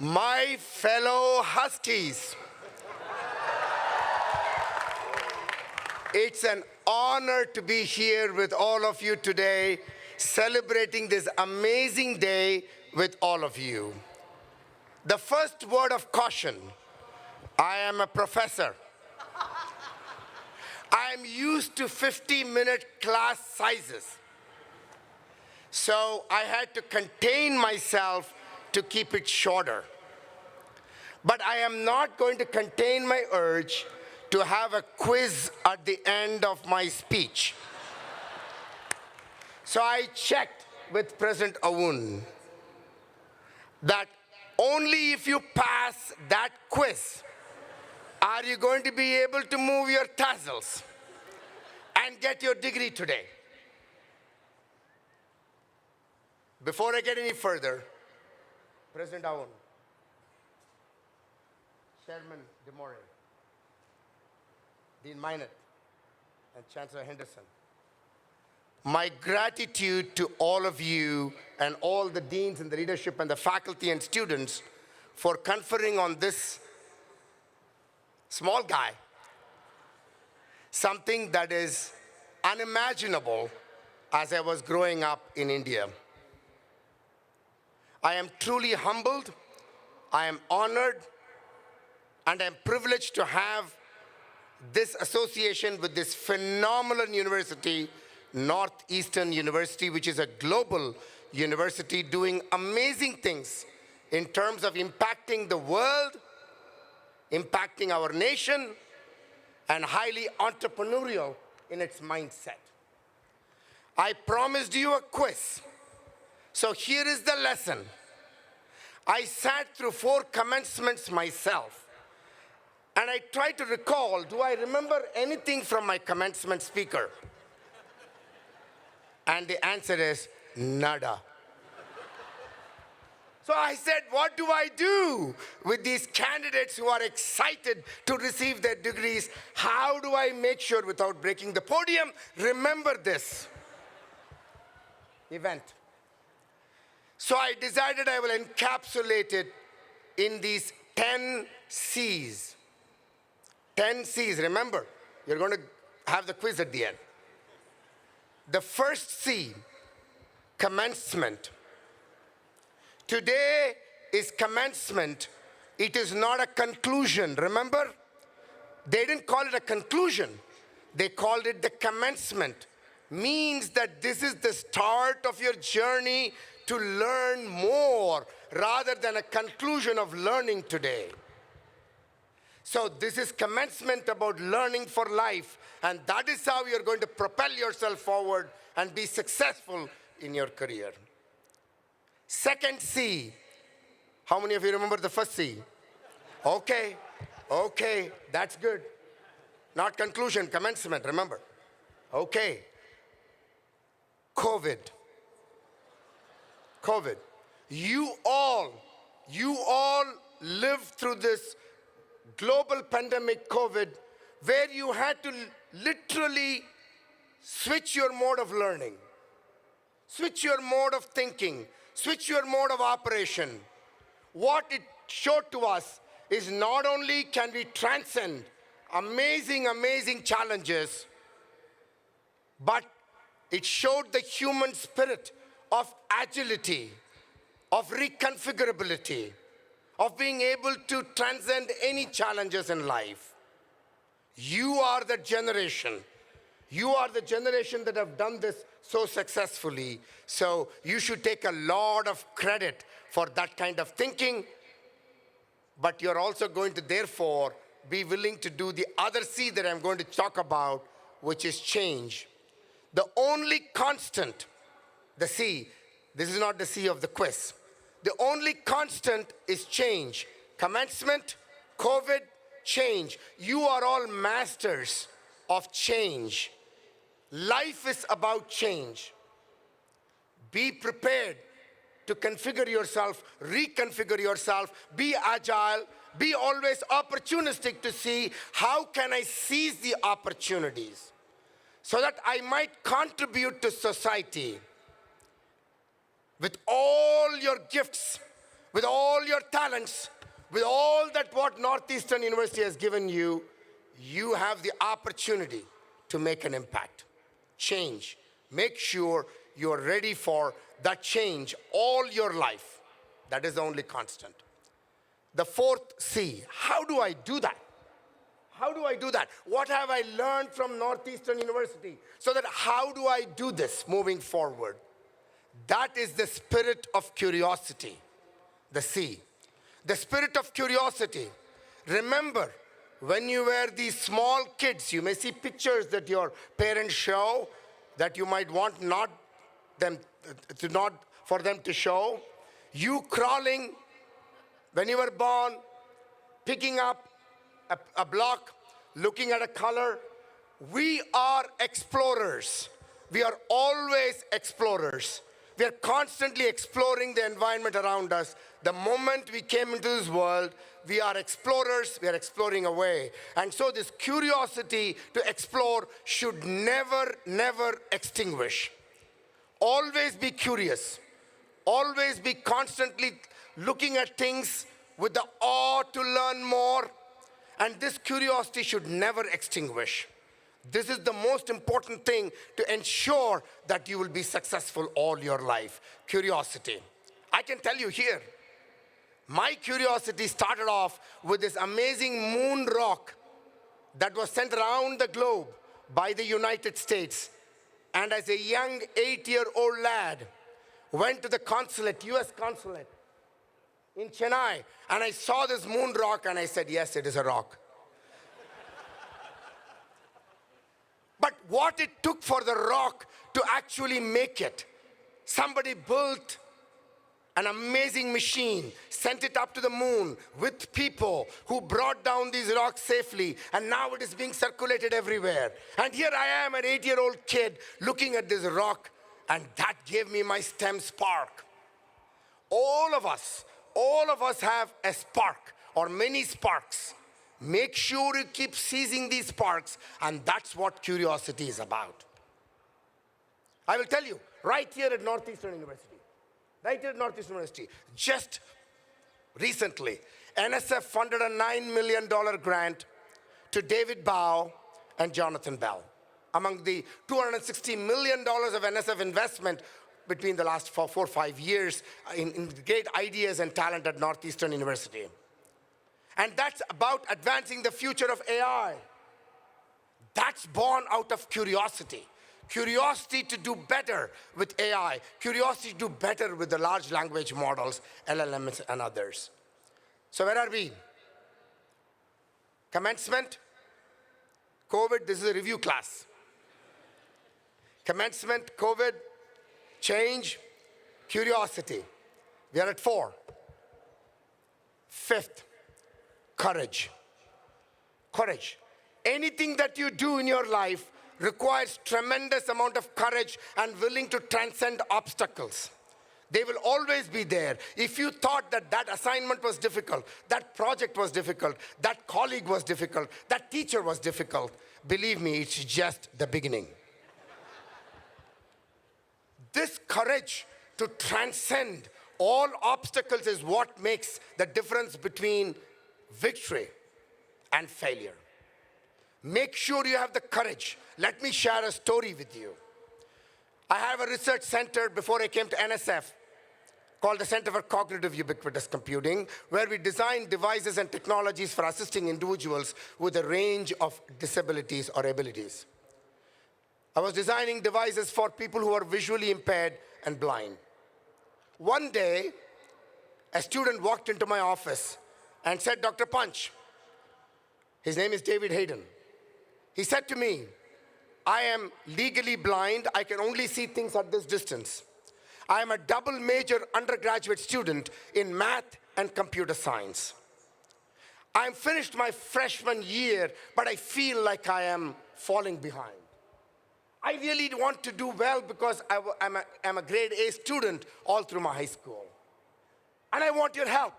My fellow Huskies, it's an honor to be here with all of you today, celebrating this amazing day with all of you. The first word of caution, I am a professor. I am used to 50-minute class sizes. So I had to contain myself to keep it shorter. But I am not going to contain my urge to have a quiz at the end of my speech. So I checked with President Aoun that only if you pass that quiz are you going to be able to move your tassels and get your degree today. Before I get any further, President Aoun, Chairman DeMore, Dean Minot, and Chancellor Henderson, my gratitude to all of you and all the deans and the leadership and the faculty and students for conferring on this small guy something that is unimaginable as I was growing up in India. I am truly humbled, I am honored, and I'm privileged to have this association with this phenomenal university, Northeastern University, which is a global university doing amazing things in terms of impacting the world, impacting our nation, and highly entrepreneurial in its mindset. I promised you a quiz. So here is the lesson. I sat through 4 commencements myself, and I tried to recall, do I remember anything from my commencement speaker? And the answer is nada. So I said, what do I do with these candidates who are excited to receive their degrees? How do I make sure, without breaking the podium, remember this event? So I decided I will encapsulate it in these 10 C's. 10 C's, remember, you're going to have the quiz at the end. The first C, commencement. Today is commencement. It is not a conclusion, remember? They didn't call it a conclusion. They called it the commencement. Means that this is the start of your journey to learn more rather than a conclusion of learning today. So this is commencement about learning for life, and that is how you're going to propel yourself forward and be successful in your career. Second C, how many of you remember the first C? Okay, that's good. Not conclusion, commencement, remember. Okay, COVID. You all lived through this global pandemic, COVID, where you had to literally switch your mode of learning, switch your mode of thinking, switch your mode of operation. What it showed to us is not only can we transcend amazing challenges, but it showed the human spirit of agility, of reconfigurability, of being able to transcend any challenges in life. You are the generation. You are the generation that have done this so successfully. So you should take a lot of credit for that kind of thinking. But you're also going to, therefore, be willing to do the other C that I'm going to talk about, which is change. The only constant, the C, this is not the C of the quiz. The only constant is change. Commencement, COVID, change. You are all masters of change. Life is about change. Be prepared to configure yourself, reconfigure yourself, be agile, be always opportunistic to see how can I seize the opportunities so that I might contribute to society with all your gifts with all your talents, with all that what Northeastern University has given you, you have the opportunity to make an impact, change. Make sure you're ready for that change all your life. That is the only constant. The fourth C, how do I do that? How do I do that? What have I learned from Northeastern University? So that how do I do this moving forward? That is the spirit of curiosity, the C. The spirit of curiosity. Remember, when you were these small kids, you may see pictures that your parents show that you might want for them to show. You crawling when you were born, picking up a block, looking at a color. We are explorers. We are always explorers. We are constantly exploring the environment around us. The moment we came into this world, we are explorers, we are exploring away. And so this curiosity to explore should never, never extinguish. Always be curious. Always be constantly looking at things with the awe to learn more. And this curiosity should never extinguish. This is the most important thing to ensure that you will be successful all your life. Curiosity. I can tell you here, my curiosity started off with this amazing moon rock that was sent around the globe by the United States. And as a young 8-year-old lad, went to the consulate, US consulate in Chennai, and I saw this moon rock and I said, yes, it is a rock. But what it took for the rock to actually make it, somebody built an amazing machine, sent it up to the moon with people who brought down these rocks safely, and now it is being circulated everywhere. And here I am, an 8-year-old kid, looking at this rock, and that gave me my STEM spark. All of us have a spark, or many sparks. Make sure you keep seizing these sparks, and that's what curiosity is about. I will tell you, right here at Northeastern University, just recently, NSF funded a $9 million grant to David Bao and Jonathan Bell. Among the $260 million of NSF investment between the last 4 or 5 years in great ideas and talent at Northeastern University. And that's about advancing the future of AI. That's born out of curiosity. Curiosity to do better with AI. Curiosity to do better with the large language models, LLMs and others. So where are we? Commencement, COVID, this is a review class. Commencement, COVID, change, curiosity. We are at 4. 5th, courage. Courage. Anything that you do in your life requires tremendous amount of courage and willing to transcend obstacles. They will always be there. If you thought that that assignment was difficult, that project was difficult, that colleague was difficult, that teacher was difficult, believe me, it's just the beginning. This courage to transcend all obstacles is what makes the difference between victory and failure. Make sure you have the courage. Let me share a story with you. I have a research center before I came to NSF called the Center for Cognitive Ubiquitous Computing, where we design devices and technologies for assisting individuals with a range of disabilities or abilities. I was designing devices for people who are visually impaired and blind. One day, a student walked into my office and said, Dr. Punch, his name is David Hayden. He said to me, I am legally blind. I can only see things at this distance. I am a double major undergraduate student in math and computer science. I'm finished my freshman year, but I feel like I am falling behind. I really want to do well because I'm a grade A student all through my high school. And I want your help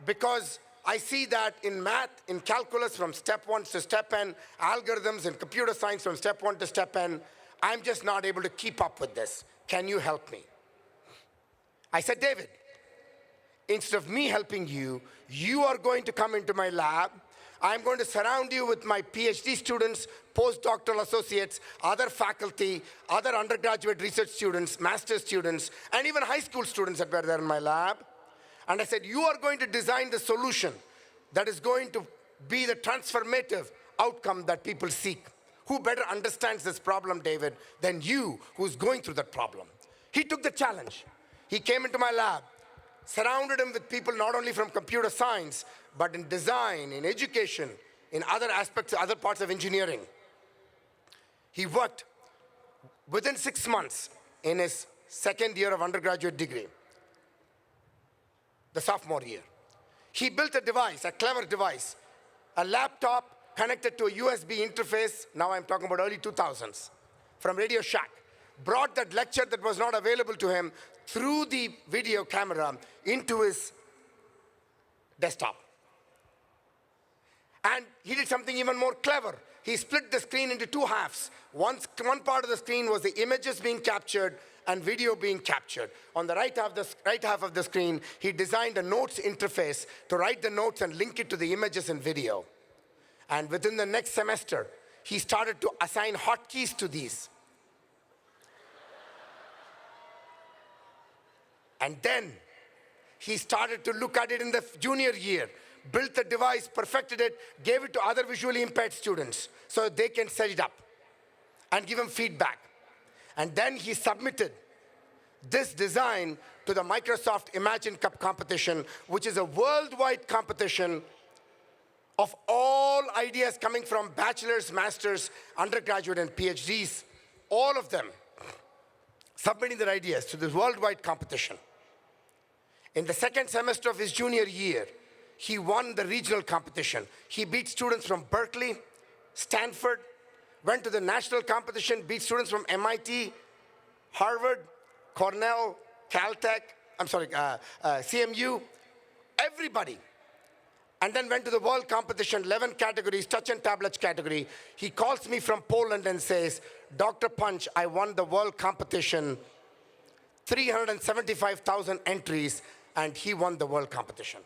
because I see that in math, in calculus from step 1 to step n, algorithms in computer science from step 1 to step n, I'm just not able to keep up with this. Can you help me? I said, David, instead of me helping you, you are going to come into my lab. I'm going to surround you with my PhD students, postdoctoral associates, other faculty, other undergraduate research students, master's students, and even high school students that were there in my lab. And I said, you are going to design the solution that is going to be the transformative outcome that people seek. Who better understands this problem, David, than you who's going through that problem? He took the challenge. He came into my lab, surrounded him with people not only from computer science, but in design, in education, in other aspects, other parts of engineering. He worked within 6 months in his second year of undergraduate degree, the sophomore year. He built a device, a clever device, a laptop connected to a USB interface, now I'm talking about early 2000s, from Radio Shack, brought that lecture that was not available to him through the video camera into his desktop. And he did something even more clever. He split the screen into two halves. One part of the screen was the images being captured and video being captured. On the right half of the screen, he designed a notes interface to write the notes and link it to the images and video. And within the next semester, he started to assign hotkeys to these. And then he started to look at it in the junior year, built the device, perfected it, gave it to other visually impaired students so they can set it up and give him feedback. And then he submitted this design to the Microsoft Imagine Cup competition, which is a worldwide competition of all ideas coming from bachelor's, master's, undergraduate, and PhDs, all of them submitting their ideas to this worldwide competition. In the second semester of his junior year, he won the regional competition. He beat students from Berkeley, Stanford, went to the national competition, beat students from MIT, Harvard, Cornell, Caltech, CMU, everybody. And then went to the world competition, 11 categories, touch and tablets category. He calls me from Poland and says, Dr. Punch, I won the world competition, 375,000 entries, and he won the world competition.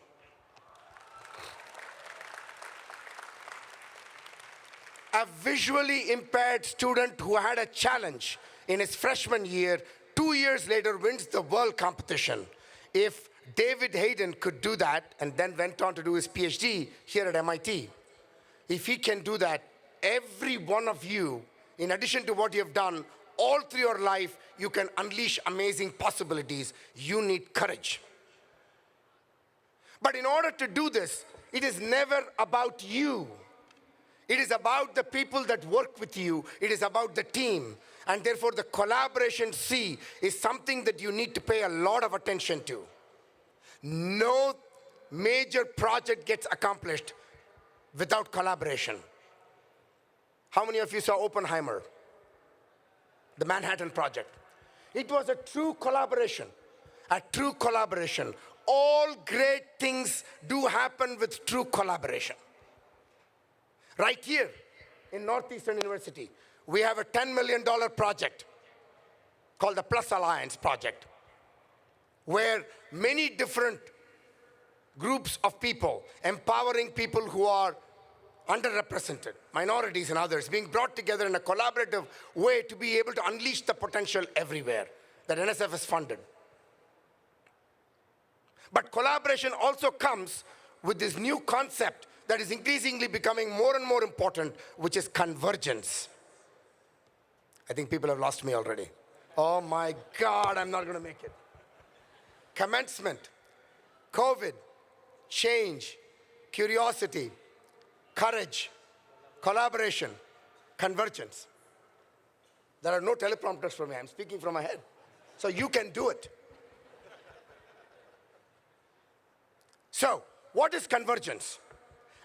A visually impaired student who had a challenge in his freshman year, 2 years later wins the world competition. If David Hayden could do that and then went on to do his PhD here at MIT, if he can do that, every one of you, in addition to what you have done, all through your life, you can unleash amazing possibilities. You need courage. But in order to do this, it is never about you. It is about the people that work with you. It is about the team. And therefore, the collaboration C is something that you need to pay a lot of attention to. No major project gets accomplished without collaboration. How many of you saw Oppenheimer? The Manhattan Project. It was a true collaboration. A true collaboration. All great things do happen with true collaboration. Right here in Northeastern University, we have a $10 million project called the Plus Alliance Project, where many different groups of people, empowering people who are underrepresented, minorities and others, being brought together in a collaborative way to be able to unleash the potential everywhere that NSF has funded. But collaboration also comes with this new concept that is increasingly becoming more and more important, which is convergence. I think people have lost me already. Oh my God, I'm not going to make it. Commencement, COVID, change, curiosity, courage, collaboration, convergence. There are no teleprompters for me. I'm speaking from my head. So you can do it. So, what is convergence?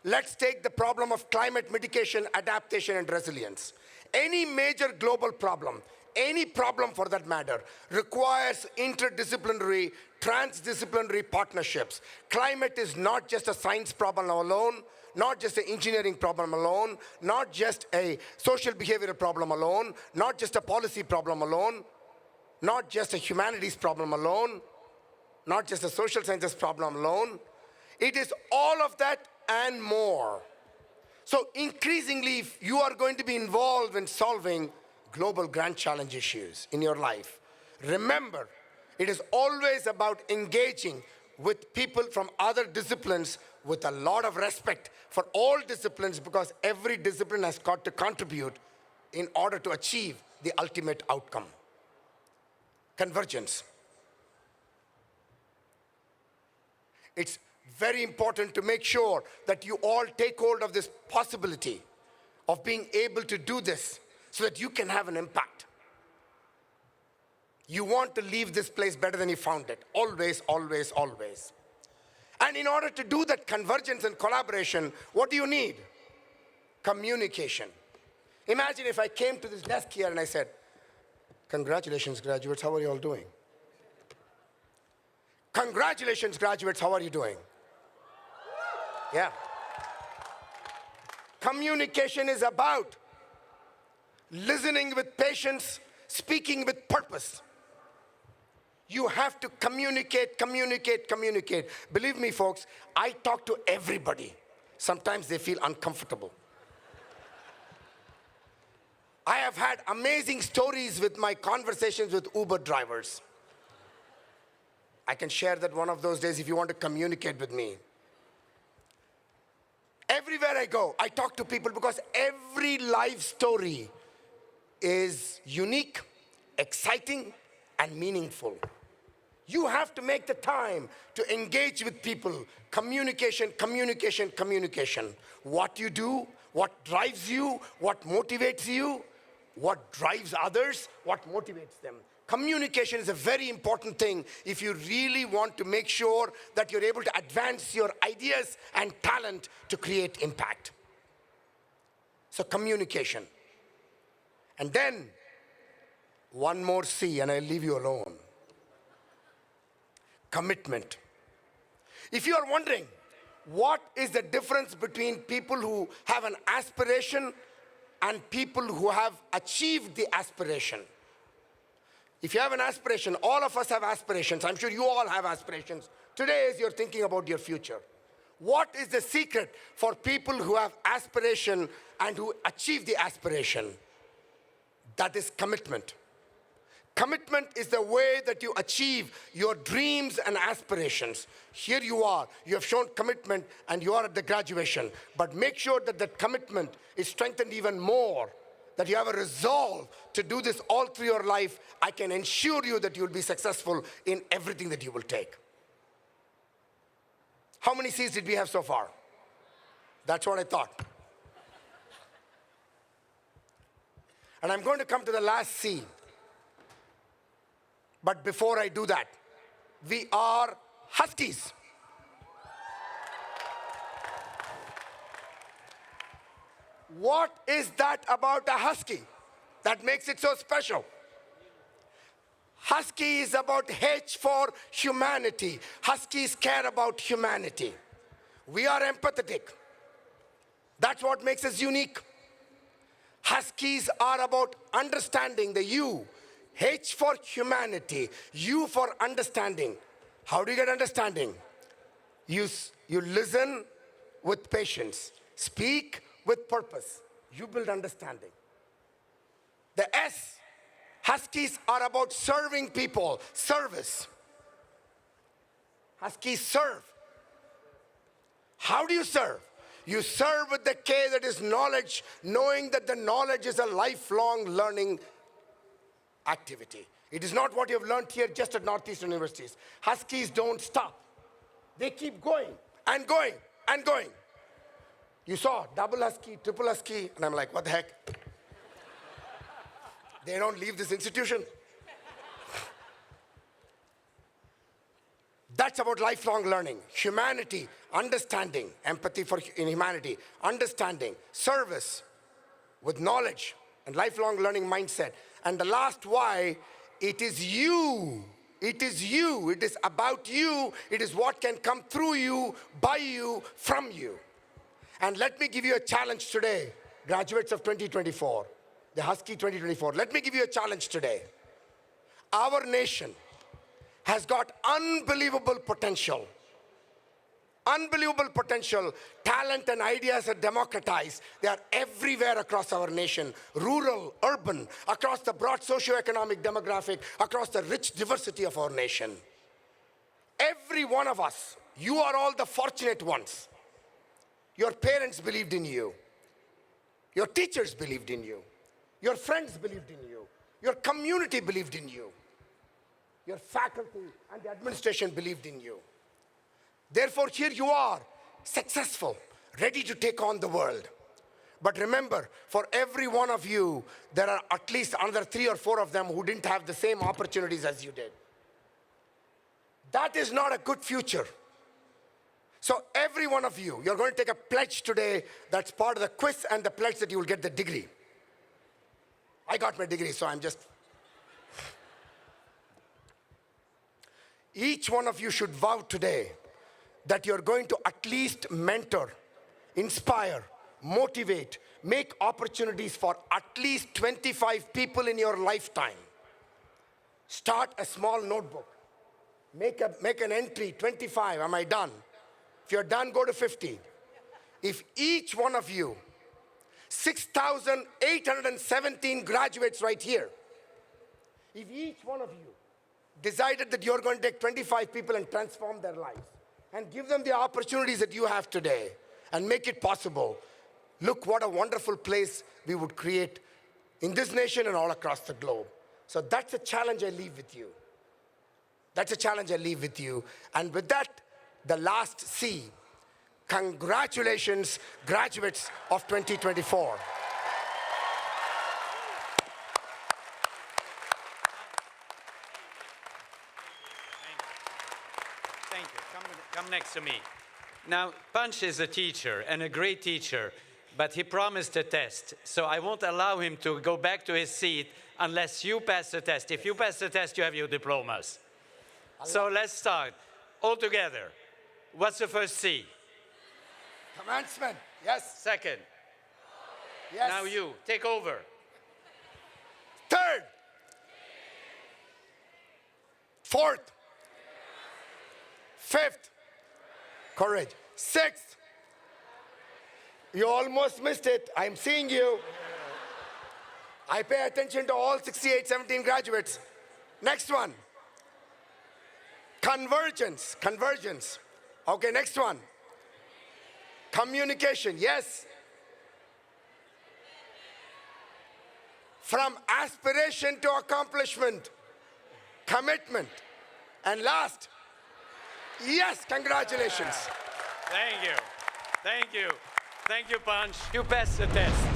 Let's take the problem of climate mitigation, adaptation, and resilience. Any major global problem, any problem for that matter, requires interdisciplinary, transdisciplinary partnerships. Climate is not just a science problem alone, not just an engineering problem alone, not just a social behavioral problem alone, not just a policy problem alone, not just a humanities problem alone. not just the social sciences problem alone. It is all of that and more. So increasingly, if you are going to be involved in solving global grand challenge issues in your life, remember, it is always about engaging with people from other disciplines with a lot of respect for all disciplines, because every discipline has got to contribute in order to achieve the ultimate outcome. Convergence. It's very important to make sure that you all take hold of this possibility of being able to do this so that you can have an impact. You want to leave this place better than you found it. Always, always, always. And in order to do that convergence and collaboration, what do you need? Communication. Imagine if I came to this desk here and I said, "Congratulations, graduates, how are you all doing?" "Congratulations, graduates, how are you doing?" Yeah. Communication is about listening with patience, speaking with purpose. You have to communicate, communicate, communicate. Believe me, folks, I talk to everybody. Sometimes they feel uncomfortable. I have had amazing stories with my conversations with Uber drivers. I can share that one of those days if you want to communicate with me. Everywhere I go, I talk to people because every life story is unique, exciting, and meaningful. You have to make the time to engage with people. Communication, communication, communication. What you do, what drives you, what motivates you, what drives others, what motivates them. Communication is a very important thing if you really want to make sure that you're able to advance your ideas and talent to create impact. So communication. And then, one more C, and I'll leave you alone. Commitment. If you are wondering, what is the difference between people who have an aspiration and people who have achieved the aspiration? If you have an aspiration, all of us have aspirations. I'm sure you all have aspirations. Today, as you're thinking about your future, what is the secret for people who have aspiration and who achieve the aspiration? That is commitment. Commitment is the way that you achieve your dreams and aspirations. Here you are, you have shown commitment and you are at the graduation. But make sure that that commitment is strengthened even more, that you have a resolve to do this all through your life. I can ensure you that you will be successful in everything that you will take. How many C's did we have so far? That's what I thought. And I'm going to come to the last C. But before I do that, we are Huskies. What is that about a Husky that makes it so special? Husky is about H for humanity. Huskies care about humanity. We are empathetic. That's what makes us unique. Huskies are about understanding, the U. H for humanity, U for understanding. How do you get understanding? You listen with patience, speak with purpose. You build understanding. The S, Huskies are about serving people, service. Huskies serve. How do you serve? You serve with the K, that is knowledge, knowing that the knowledge is a lifelong learning activity. It is not what you have learned here just at Northeastern universities. Huskies don't stop. They keep going and going and going. You saw double Husky, triple Husky, and I'm like, what the heck? They don't leave this institution. That's about lifelong learning, humanity, understanding, empathy for in humanity, understanding, service with knowledge and lifelong learning mindset. And the last Y, it is you. It is you. It is about you. It is what can come through you, by you, from you. And let me give you a challenge today, graduates of 2024, the Husky 2024. Let me give you a challenge today. Our nation has got unbelievable potential. Unbelievable potential. Talent and ideas are democratized. They are everywhere across our nation. Rural, urban, across the broad socioeconomic demographic, across the rich diversity of our nation. Every one of us, you are all the fortunate ones. Your parents believed in you. Your teachers believed in you. Your friends believed in you. Your community believed in you. Your faculty and the administration believed in you. Therefore, here you are, successful, ready to take on the world. But remember, for every one of you, there are at least another 3 or 4 of them who didn't have the same opportunities as you did. That is not a good future. So every one of you, you're going to take a pledge today that's part of the quiz and the pledge that you will get the degree. I got my degree, so I'm just... Each one of you should vow today that you're going to at least mentor, inspire, motivate, make opportunities for at least 25 people in your lifetime. Start a small notebook. Make an entry, 25, am I done? If you're done, go to 50. If each one of you, 6,817 graduates right here, if each one of you decided that you're going to take 25 people and transform their lives and give them the opportunities that you have today and make it possible, look what a wonderful place we would create in this nation and all across the globe. So that's a challenge I leave with you. That's a challenge I leave with you. And with that, the last C. Congratulations, graduates of 2024. Thank you. Come next to me. Now, Panch is a teacher, and a great teacher, but he promised a test. So I won't allow him to go back to his seat unless you pass the test. If you pass the test, you have your diplomas. So let's start. All together. What's the first C? Commencement. Yes. Second. Yes. Now you. Take over. Third. Fourth. Fifth. Courage. Sixth. You almost missed it. I'm seeing you. I pay attention to all 68, 17 graduates. Next one. Convergence. Convergence. Okay, next one. Communication. Yes. From aspiration to accomplishment. Commitment. And last. Yes, congratulations. Thank you. Thank you. Thank you, Panch. You passed the test.